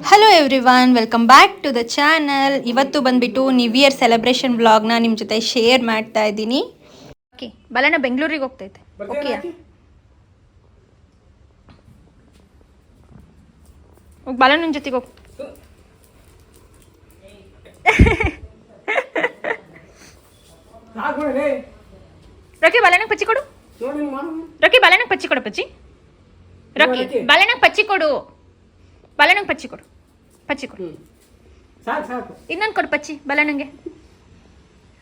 Hello everyone, welcome back to the channel. ಇವತ್ತು ಬಂದ್ಬಿಟ್ಟು new year celebration ವ್ಲಾಗ್ನ ನಿಮ್ಮ ಜೊತೆ ಶೇರ್ ಮಾಡ್ತಾ ಇದ್ದೀನಿ. ಓಕೆ, ಬಲನ ಬೆಂಗಳೂರಿಗೆ ಹೋಗ್ತೈತೆ. ಓಕೆ, ಹೋಗಿ ಬಲನ ಜೊತೆಗೆ ಹೋಗಿ. ರೊಕ್ಕಿ ಬಲನಕ್ಕೆ ಪಚ್ಚಿ ಕೊಡು. ರೊಕ್ಕಿ ಬಲನಕ್ಕೆ ಪಚ್ಚಿ ಕೊಡು. ಪಚ್ಚಿ ರೊಕ್ಕಿ ಬಲನಕ್ಕೆ ಪಚ್ಚಿ ಕೊಡು. ಬಲನಂಗೆ ಪಚ್ಚಿ ಕೊಡು. ಪಚ್ಚಿ ಕೊಡು. ಇನ್ನೊಂದು ಕೊಡು ಪಚ್ಚಿ ಬಲನಂಗೆ.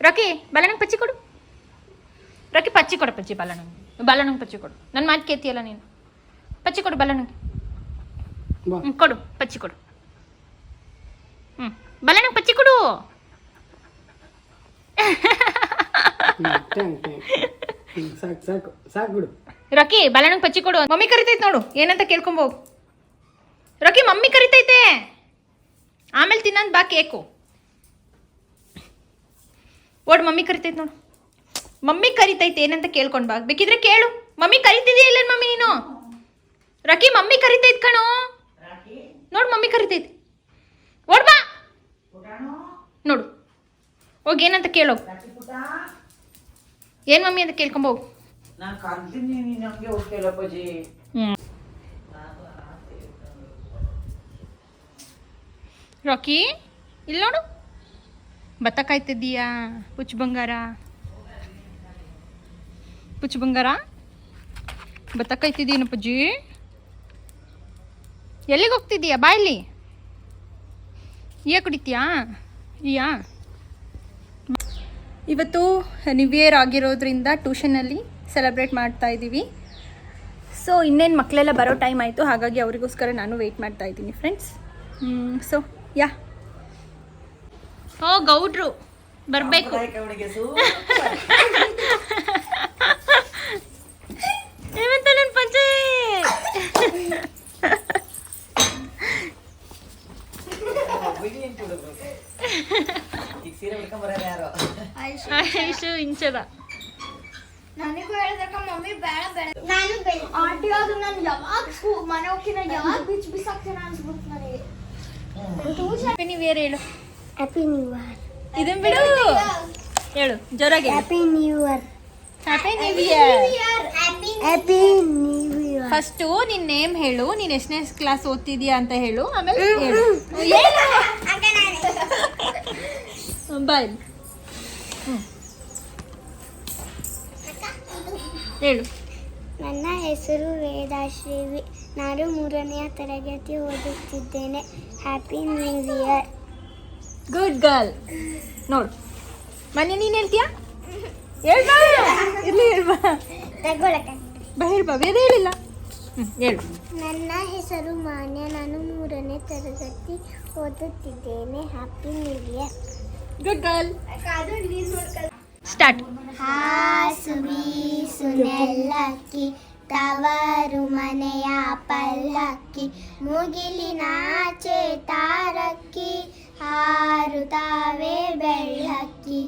ರೊಕ್ಕಿ ಬಲನಂಗೆ ಪಚ್ಚಿ ಕೊಡು. ರೊಕ್ಕಿ ಪಚ್ಚಿ ಕೊಡು. ಪಚ್ಚಿ ಬಲನಂಗೆ ಪಚ್ಚಿ ಕೊಡು. ನನ್ನ ಮಾತು ಕೇಳ್ತೀಯಲ್ಲ ನೀನು. ಪಚ್ಚಿ ಕೊಡು ಬಲನಂಗೆ. ಕೊಡು ಪಚ್ಚಿ ಕೊಡು. ಬಲನಂಗೆ ಪಚ್ಚಿ ಕೊಡು. ರೊಕ್ಕಿ ಬಲನಂಗೆ ಪಚ್ಚಿ ಕೊಡು. ಮಮ್ಮಿ ಕರಿತೈತೆ ನೋಡು, ಏನಂತ ಕೇಳ್ಕೊಂಬೋಗು. ರೊಕ್ಕಿ ಮಮ್ಮಿ ಕರಿತೈತೆ, ಆಮೇಲೆ ತಿನ್ನಂದು ಬಾ ಕೇಕು. ಓಡ್ ಮಮ್ಮಿ ಕರಿತೈತೆ ನೋಡು. ಮಮ್ಮಿ ಕರಿತೈತೆ ಏನಂತ ಕೇಳ್ಕೊಂಡು ಬಾ. ಬೇಕಿದ್ರೆ ಕೇಳು. ಮಮ್ಮಿ ಕರಿತಿದೀಯ ಇಲ್ಲ ಮಮ್ಮಿ ನೀನು? ರೊಕ್ಕಿ ಮಮ್ಮಿ ಕರಿತೈತೆ ಕಣೋ. ನೋಡು ಮಮ್ಮಿ ಕರಿತೈತೆ. ಓಡ್ ಬಾ ನೋಡು. ಹೋಗಿ ಏನಂತ ಕೇಳೋ. ಏನು ಮಮ್ಮಿ ಅಂತ ಕೇಳ್ಕೊಂಬೋಗು. ರಾಕಿ ಇಲ್ಲಿ ನೋಡು, ಭತ್ತ ಕಾಯ್ತಿದ್ದೀಯಾ? ಪುಚ್ಚ ಬಂಗಾರ, ಪುಚ್ಚ ಬಂಗಾರ, ಭತ್ತ ಕಾಯ್ತಿದ್ದೀನ ಪಜ್ಜಿ. ಎಲ್ಲಿಗೆ ಹೋಗ್ತಿದ್ದೀಯಾ? ಬಾ ಇಲ್ಲಿ. ಕುಡಿತೀಯಾ? ಇವತ್ತು ನ್ಯೂ ಇಯರ್ ಆಗಿರೋದ್ರಿಂದ ಟ್ಯೂಷನಲ್ಲಿ ಸೆಲೆಬ್ರೇಟ್ ಮಾಡ್ತಾ ಇದ್ದೀವಿ. ಸೊ ಇನ್ನೇನು ಮಕ್ಕಳೆಲ್ಲ ಬರೋ ಟೈಮ್ ಆಯಿತು, ಹಾಗಾಗಿ ಅವರಿಗೋಸ್ಕರ ನಾನು ವೆಯ್ಟ್ ಮಾಡ್ತಾ ಇದ್ದೀನಿ ಫ್ರೆಂಡ್ಸ್. ಸೊ ಯಾ, ಓ ಗೌಡ್ರು ಬರಬೇಕು. ಏವಂತ ನನ್ನ ಪಂಚೆ. ಆಯುಷು ಇಂಚದ ನನಗೂ ಹೇಳಿದಕ್ಕ ಮಮ್ಮಿ ಬೇಡ ಬೇಡ. ನಾನು ಆಂಟಿ ಅದು ನಾನು ಯಾವಾಗ ಮನೆ ಹೋಗ್ತೀನಿ, ಯಾವಾಗ ಬಿಸಾಕ್ತೇನೆ ಅನ್ಸ್ಬಿಡ್ತು ನನಗೆ. ಹ್ಯಾಪಿ ನ್ಯೂ ಇಯರ್ ಹೇಳು. Happy new year. ಇದನ್ ಬಿಡು, ಹೇಳು ಜೋರಾಗಿ. Happy new year. Happy new year. Happy new year. First ನಿನ್ನ ನೇಮ್ ಹೇಳು, ನೀನು ಎಷ್ಟನೇ ಕ್ಲಾಸ್ ಓದ್ತಿದ್ಯಾ ಅಂತ ಹೇಳು, ಆಮೇಲೆ ಹೇಳು. ಬಾಯ್. ಹೇಳು. ನನ್ನ ಹೆಸರು ವೇದಾಶ್ರೀವಿ. ನಾನು 3ನೇ ತರಗತಿ ಓದುತ್ತಿದ್ದೇನೆ. Happy new year. Good girl. ನೋಡು ಮನೆ ನೀನು ಹೇಳ್ತೀಯಾ? ಹೇಳ್ಬಾ. ಇರ್ಲಿ ಹೇಳ್ಬಾ. ಬಾ ಹೇಳ್ಬಾ. ಬೇರೆ ಹೇಳಿಲ್ಲ. ಹೇಳು. ನನ್ನ ಹೆಸರು ಮಾನ್ಯ. ನಾನು 3ನೇ ತರಗತಿ ಓದುತ್ತಿದ್ದೇನೆ. Happy new year. Good girl. Start. ಹಾಸು ಬೀಸು ನೆಲ್ಲಕ್ಕಿ, ತವರು ಮನೆಯ ಪಲ್ಲಕ್ಕಿ, ಮುಗಿಲಿನಾಚೆ ತಾರಕ್ಕಿ, ಹಾರುತ್ತಾವೆ ಬೆಳ್ಳಕ್ಕಿ,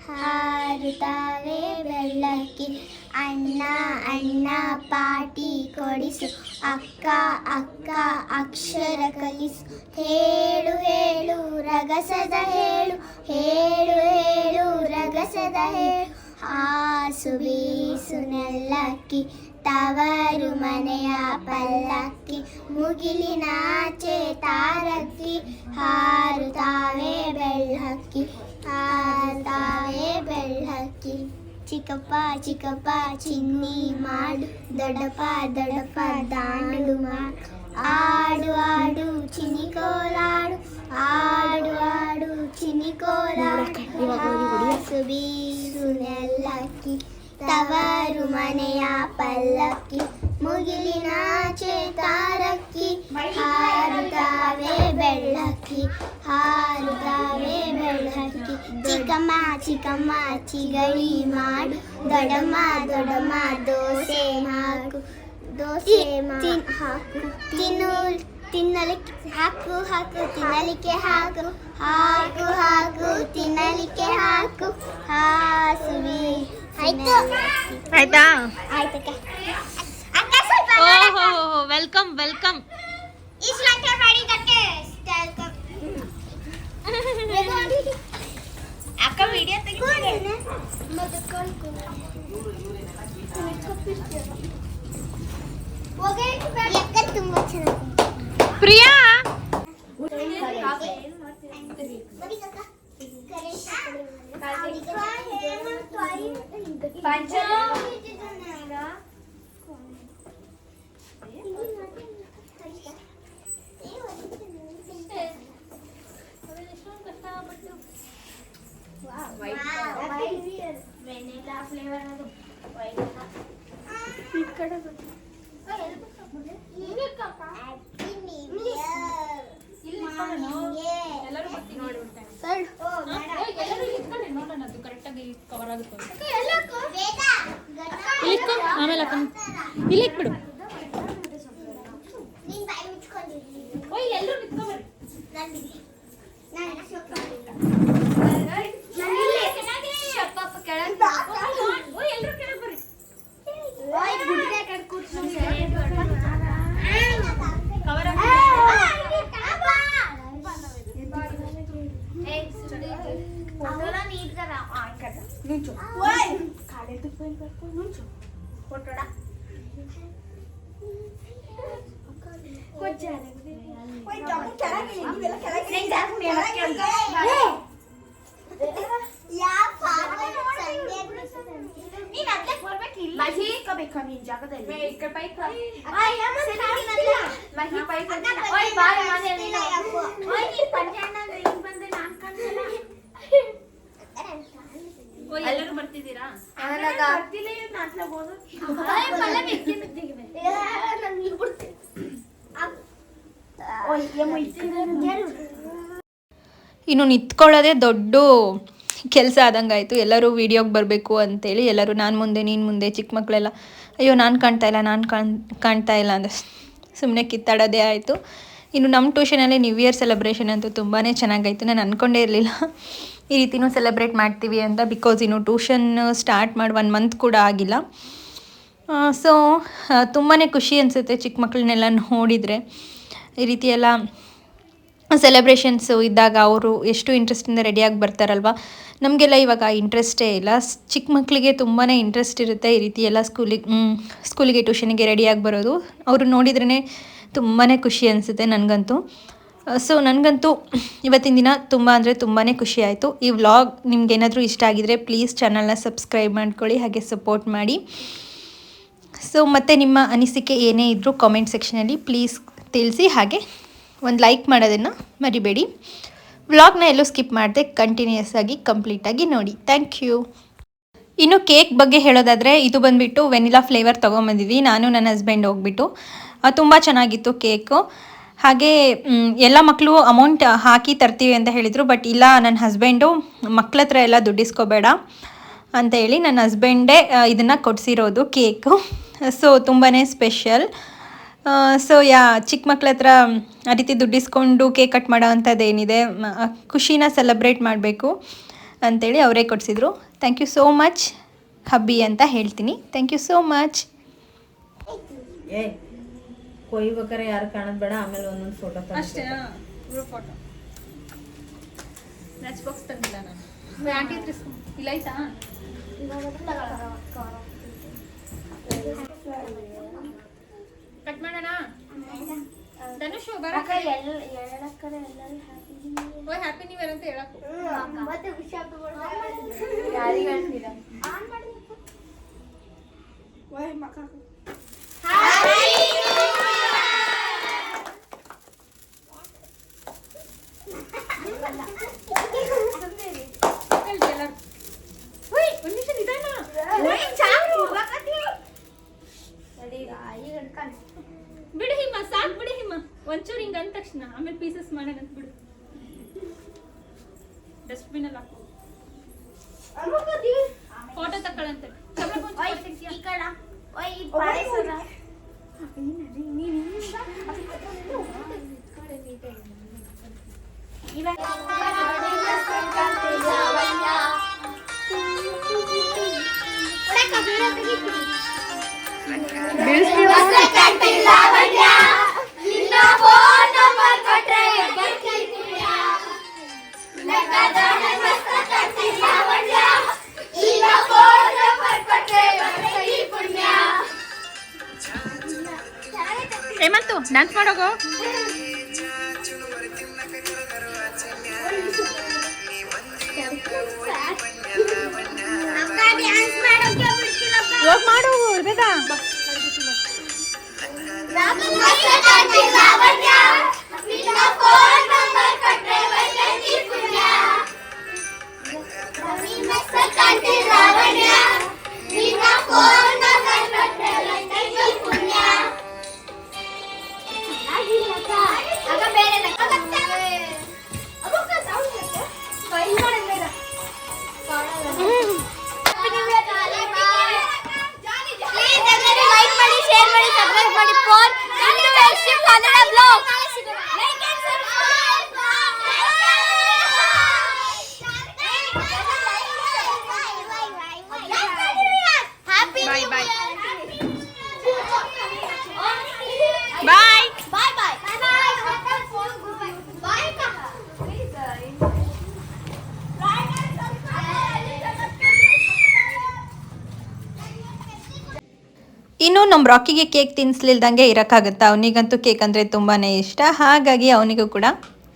ಹಾರುತ್ತಾವೆ ಬೆಳ್ಳಕ್ಕಿ. ಅಣ್ಣ ಅಣ್ಣ ಪಾಟಿ ಕೊಡಿಸು, ಅಕ್ಕ ಅಕ್ಕ ಅಕ್ಷರ ಕಲಿಸು, ಹೇಳು ಹೇಳು ರಗಸದ ಹೇಳು, ಹೇಳು ಹೇಳು ರಗಸದ ಹೇಳು. ಹಾಸು ಬೀಸು ನೆಲ್ಲಕ್ಕಿ, ತವರು ಮನೆಯ ಪಲ್ಲಕ್ಕಿ, ಮುಗಿಲಿನಾಚೆ ತಾರಕ್ಕಿ, ಹಾರುತ್ತಾವೆ ಬೆಳ್ಳಕ್ಕಿ, ಹಾರುತ್ತಾವೆ ಬೆಳ್ಳಕ್ಕಿ. ಚಿಕ್ಕಪ್ಪ ಚಿಕ್ಕಪ್ಪ ಚಿನ್ನಿ ಮಾಡು, ದೊಡ್ಡಪ್ಪ ದೊಡ್ಡಪ್ಪ ದಾಂಡು ಮಾಡು, ಆಡು ಆಡು ಚಿನಿಕೋಲಾಡು, ಆಡು ಆಡು ಚಿನಿಕೋಲಾಡು. ಹಾಸು ಬೀಸು ನೆಲ್ಲಕ್ಕಿ, ತವರು ಮನೆಯ ಪಲ್ಲಕ್ಕಿ, ಮುಗಿಲಿನಾಚೆ ತಾರಕ್ಕಿ, ಹಾರುತ್ತಾವೆ ಬೆಳ್ಳಕ್ಕಿ, ಹಾರುತ್ತಾವೆ ಬೆಳ್ಳಕ್ಕಿ. ಚಿಕ್ಕಮ್ಮ ಚಿಕ್ಕಮ್ಮ ಚಿಗಳಿ ಮಾಡು, ದೊಡ್ಡಮ್ಮ ದೊಡ್ಡಮ್ಮ ದೋಸೆ ಹಾಕು, ದೋಸೆ ಹಾಕು, ತಿನ್ನಲಿಕ್ಕೆ ಹಾಕು ಹಾಕು ತಿನ್ನಲಿಕ್ಕೆ ಹಾಕು, ಹಾಕು ಹಾಕು ತಿನ್ನಲಿಕ್ಕೆ ಹಾಕು. ಹಾಸು ಆಯ್ತು ಆಯ್ತಾ? ಆಯ್ತಕ್ಕ. ಓಹೋ ವೆಲ್ಕಮ್ ವೆಲ್ಕಮ್. ಇಷ್ಟು ಗಂಟೆ ಮಾಡಿದ್ದಕ್ಕೆ ತುಂಬಾ ಚೆನ್ನಾಗಿ ಪ್ರಿಯಾ ವೆನಿಲಾ ಫ್ಲೇವರ್ ಅದು ಆಮೇಲೆ ಇಲ್ಲಿ ಇಟ್ಬಿಡು. ಎಲ್ಲರೂ ಬರ್ತಿದ್ದೀರಾ? ಇನ್ನು ನಿಂತ್ಕೊಳ್ಳೋದೇ ದೊಡ್ಡ ಕೆಲಸ ಆದಂಗಾಯಿತು. ಎಲ್ಲರೂ ವೀಡಿಯೋಗೆ ಬರಬೇಕು ಅಂತೇಳಿ ಎಲ್ಲರೂ ನಾನು ಮುಂದೆ ನೀನು ಮುಂದೆ, ಚಿಕ್ಕ ಮಕ್ಕಳೆಲ್ಲ ಅಯ್ಯೋ ನಾನು ಕಾಣ್ತಾ ಇಲ್ಲ ಅಂದರೆ ಸುಮ್ಮನೆ ಕಿತ್ತಾಡೋದೇ ಆಯಿತು. ಇನ್ನು ನಮ್ಮ ಟ್ಯೂಷನಲ್ಲಿ ನ್ಯೂ ಇಯರ್ ಸೆಲೆಬ್ರೇಷನ್ ಅಂತೂ ತುಂಬಾ ಚೆನ್ನಾಗಾಯಿತು. ನಾನು ಅಂದ್ಕೊಂಡೇ ಇರಲಿಲ್ಲ ಈ ರೀತಿಯೂ ಸೆಲೆಬ್ರೇಟ್ ಮಾಡ್ತೀವಿ ಅಂತ. ಬಿಕಾಸ್ ಇನ್ನು ಟ್ಯೂಷನ್ ಸ್ಟಾರ್ಟ್ ಮಾಡಿ 1 ಮಂತ್ ಕೂಡ ಆಗಿಲ್ಲ. ಸೊ ತುಂಬಾ ಖುಷಿ ಅನಿಸುತ್ತೆ ಚಿಕ್ಕ ಮಕ್ಕಳನ್ನೆಲ್ಲ ನೋಡಿದರೆ. ಈ ರೀತಿ ಎಲ್ಲ ಸೆಲೆಬ್ರೇಷನ್ಸು ಇದ್ದಾಗ ಅವರು ಎಷ್ಟು ಇಂಟ್ರೆಸ್ಟಿಂದ ರೆಡಿಯಾಗಿ ಬರ್ತಾರಲ್ವ. ನಮಗೆಲ್ಲ ಇವಾಗ ಇಂಟ್ರೆಸ್ಟೇ ಇಲ್ಲ. ಚಿಕ್ಕ ಮಕ್ಕಳಿಗೆ ತುಂಬಾ ಇಂಟ್ರೆಸ್ಟ್ ಇರುತ್ತೆ ಈ ರೀತಿ ಎಲ್ಲ ಸ್ಕೂಲಿಗೆ ಟ್ಯೂಷನಿಗೆ ರೆಡಿಯಾಗಿ ಬರೋದು. ಅವರು ನೋಡಿದ್ರೇ ತುಂಬಾ ಖುಷಿ ಅನಿಸುತ್ತೆ ನನಗಂತೂ. ಸೊ ನನಗಂತೂ ಇವತ್ತಿನ ದಿನ ತುಂಬ ಅಂದರೆ ತುಂಬಾ ಖುಷಿ ಆಯಿತು. ಈ ವ್ಲಾಗ್ ನಿಮ್ಗೇನಾದರೂ ಇಷ್ಟ ಆಗಿದರೆ ಪ್ಲೀಸ್ ಚಾನಲ್ನ ಸಬ್ಸ್ಕ್ರೈಬ್ ಮಾಡ್ಕೊಳ್ಳಿ, ಹಾಗೆ ಸಪೋರ್ಟ್ ಮಾಡಿ. ಸೊ ಮತ್ತು ನಿಮ್ಮ ಅನಿಸಿಕೆ ಏನೇ ಇದ್ದರೂ ಕಾಮೆಂಟ್ ಸೆಕ್ಷನಲ್ಲಿ ಪ್ಲೀಸ್ ತಿಳಿಸಿ, ಹಾಗೆ ಒಂದು ಲೈಕ್ ಮಾಡೋದನ್ನು ಮರಿಬೇಡಿ. ವ್ಲಾಗ್ನ ಎಲ್ಲೂ ಸ್ಕಿಪ್ ಮಾಡದೆ ಕಂಟಿನ್ಯೂಸ್ ಆಗಿ ಕಂಪ್ಲೀಟಾಗಿ ನೋಡಿ. Thank you. ಇನ್ನು ಕೇಕ್ ಬಗ್ಗೆ ಹೇಳೋದಾದರೆ ಇದು ಬಂದುಬಿಟ್ಟು ವೆನಿಲಾ ಫ್ಲೇವರ್ ತೊಗೊಂಬಂದಿದ್ವಿ ನಾನು ನನ್ನ ಹಸ್ಬೆಂಡ್ ಹೋಗ್ಬಿಟ್ಟು. ತುಂಬ ಚೆನ್ನಾಗಿತ್ತು ಕೇಕು. ಹಾಗೆ ಎಲ್ಲ ಮಕ್ಕಳು ಅಮೌಂಟ್ ಹಾಕಿ ತರ್ತೀವಿ ಅಂತ ಹೇಳಿದರು. ಬಟ್ ಇಲ್ಲ, ನನ್ನ ಹಸ್ಬೆಂಡು ಮಕ್ಳ ಹತ್ರ ಎಲ್ಲ ದುಡ್ಡಿಸ್ಕೋಬೇಡ ಅಂತ ಹೇಳಿ ನನ್ನ ಹಸ್ಬೆಂಡೇ ಇದನ್ನು ಕೊಡಿಸಿರೋದು ಕೇಕು. ಸೊ ತುಂಬಾ ಸ್ಪೆಷಲ್. ಸೊ ಚಿಕ್ಕ ಮಕ್ಳ ಹತ್ರ ಆ ರೀತಿ ದುಡ್ಡಿಸ್ಕೊಂಡು ಕೇಕ್ ಕಟ್ ಮಾಡೋ ಅಂಥದ್ದೇನಿದೆ, ಖುಷಿನ ಸೆಲೆಬ್ರೇಟ್ ಮಾಡಬೇಕು ಅಂಥೇಳಿ ಅವರೇ ಕೊಡಿಸಿದ್ರು. Thank you so much hubby ಅಂತ ಹೇಳ್ತೀನಿ. Thank you so much. ಕೊಯ್ಬೇಕಾರೆ ಯಾರು ಕಾಣೋದು ಬೇಡ, ಆಮೇಲೆ ಒಂದೊಂದು ಫೋಟೋ ಅಷ್ಟೇ ಗ್ರೂಪ್ ಫೋಟೋ. ಮ್ಯಾಚ್ ಬಾಕ್ಸ್ ತಂದಿಲ್ಲ ನಾನು. ಆಂಟಿ ಇಲ್ಲ ಆಯ್ತಾ? ಕಟ್ ಮಾಡೋಣ. ಧನುಷ್ ಹ್ಯಾಪಿ ನ್ಯೂ ಇಯರ್ ಅಂತ ಹೇಳಕ್ಕೆ ಬಿಡು ಹಿಮ, ಸಾಕು ಬಿಡು ಹಿಮ. ಒಂಚೂರು ಹಿಂಗೆ ಅಂದ ತಕ್ಷಣ ಆಮೇಲೆ ಪೀಸಸ್ ಮಾಡೋಣ ಅಂತ ಬಿಡು. ಡಸ್ಟ್ಬಿನ್ ಅಲ್ಲಿ ಹಾಕು. ಫೋಟೋ ತಕ್ಕೊಳ್ಳಂತೆ. ಡ್ಯಾನ್ಸ್ ಮಾಡೋಗೋ. ಹೋಗಿ ಮಾಡು ಬೇಗ. Bye bye. Bye. Bye bye. Bye kaha? ಇನ್ನು ನಮ್ಮ ರಾಕಿಗೆ ಕೇಕ್ ತಿನ್ನಿಸ್ಲಿಲ್ದಂಗೆ ಇರೋಕ್ಕಾಗುತ್ತಾ? ಅವನಿಗಂತೂ ಕೇಕ್ ಅಂದರೆ ತುಂಬಾ ಇಷ್ಟ. ಹಾಗಾಗಿ ಅವನಿಗೂ ಕೂಡ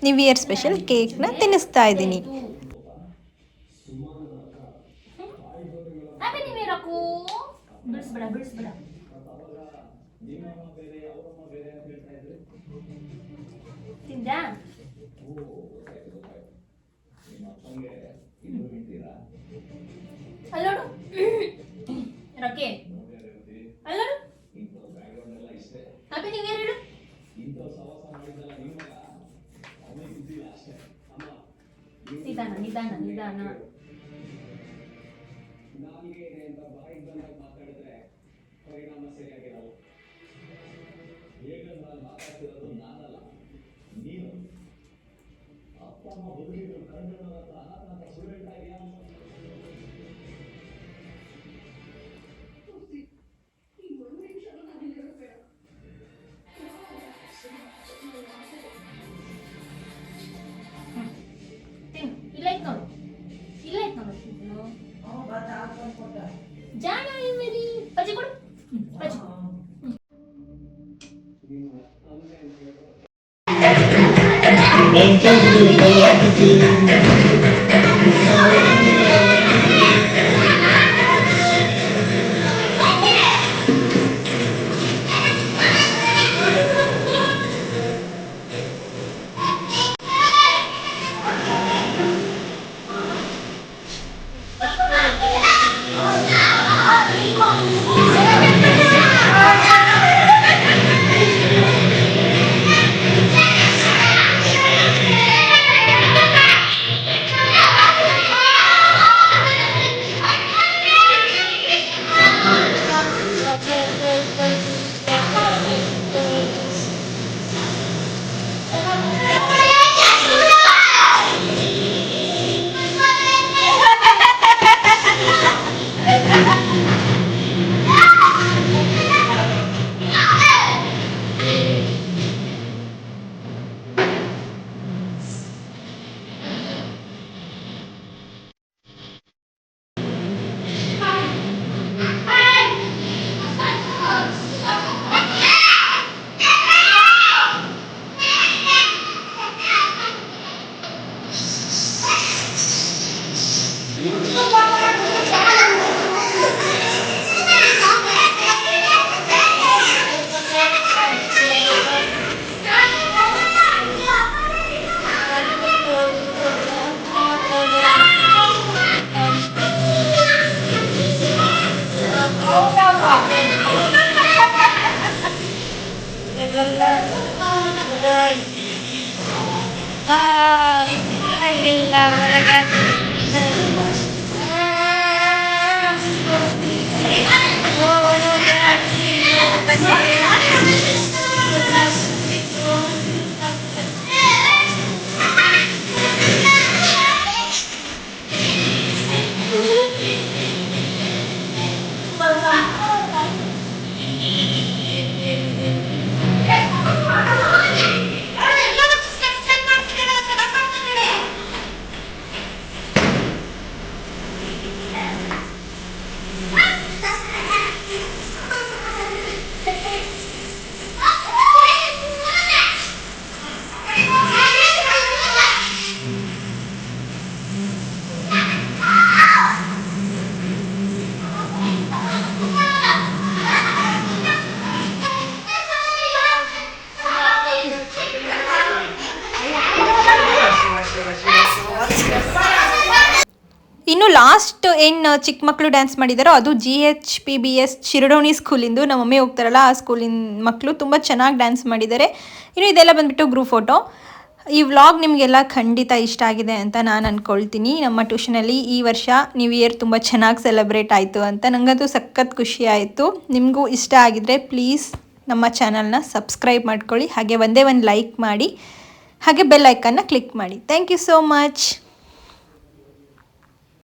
ನ್ಯೂ ಇಯರ್ ಸ್ಪೆಷಲ್ ಕೇಕ್ನ ತಿನ್ನಿಸ್ತಾ ಇದ್ದೀನಿ. Happy new year Akku. ಬಿಡಿಸ್ಬೇಡ. ತಿಂದಾ? ಅಲ್ಲೋಡು ರಾಕಿ, ಅಲ್ಲೋಡು. ಹ್ಯಾಪಿ ನ್ಯೂ ಇಯರ್ ಹೇಳು. ನಿಧಾನ. ಇಲ್ಲ ಐತ್ ನೋಡು. ಜಾಣ ಮೇರಿ ಬಜ್ಜಿ ಕೊಡು. ಇನ್ನು ಲಾಸ್ಟ್ ಏನು ಚಿಕ್ಕ ಮಕ್ಕಳು ಡ್ಯಾನ್ಸ್ ಮಾಡಿದಾರೋ ಅದು GHPBS ಶಿರಡೋಣಿ ಸ್ಕೂಲಿಂದು. ನಮ್ಮ ಮಮ್ಮಿ ಹೋಗ್ತಾರಲ್ಲ ಆ ಸ್ಕೂಲಿನ ಮಕ್ಕಳು ತುಂಬ ಚೆನ್ನಾಗಿ ಡ್ಯಾನ್ಸ್ ಮಾಡಿದ್ದಾರೆ. ಇನ್ನು ಇದೆಲ್ಲ ಬಂದುಬಿಟ್ಟು ಗ್ರೂಪ್ ಫೋಟೋ. ಈ ವ್ಲಾಗ್ ನಿಮಗೆಲ್ಲ ಖಂಡಿತ ಇಷ್ಟ ಆಗಿದೆ ಅಂತ ನಾನು ಅಂದ್ಕೊಳ್ತೀನಿ. ನಮ್ಮ ಟ್ಯೂಷನಲ್ಲಿ ಈ ವರ್ಷ ನ್ಯೂ ಇಯರ್ ತುಂಬ ಚೆನ್ನಾಗಿ ಸೆಲೆಬ್ರೇಟ್ ಆಯಿತು ಅಂತ ನನಗಂತೂ ಸಖತ್ ಖುಷಿ ಆಯಿತು. ನಿಮಗೂ ಇಷ್ಟ ಆಗಿದ್ರೆ ಪ್ಲೀಸ್ ನಮ್ಮ ಚಾನಲ್ನ ಸಬ್ಸ್ಕ್ರೈಬ್ ಮಾಡ್ಕೊಳ್ಳಿ, ಹಾಗೆ ಒಂದೇ ಒಂದು ಲೈಕ್ ಮಾಡಿ, ಹಾಗೆ ಬೆಲ್ ಐಕನ್ನ ಕ್ಲಿಕ್ ಮಾಡಿ. Thank you so much.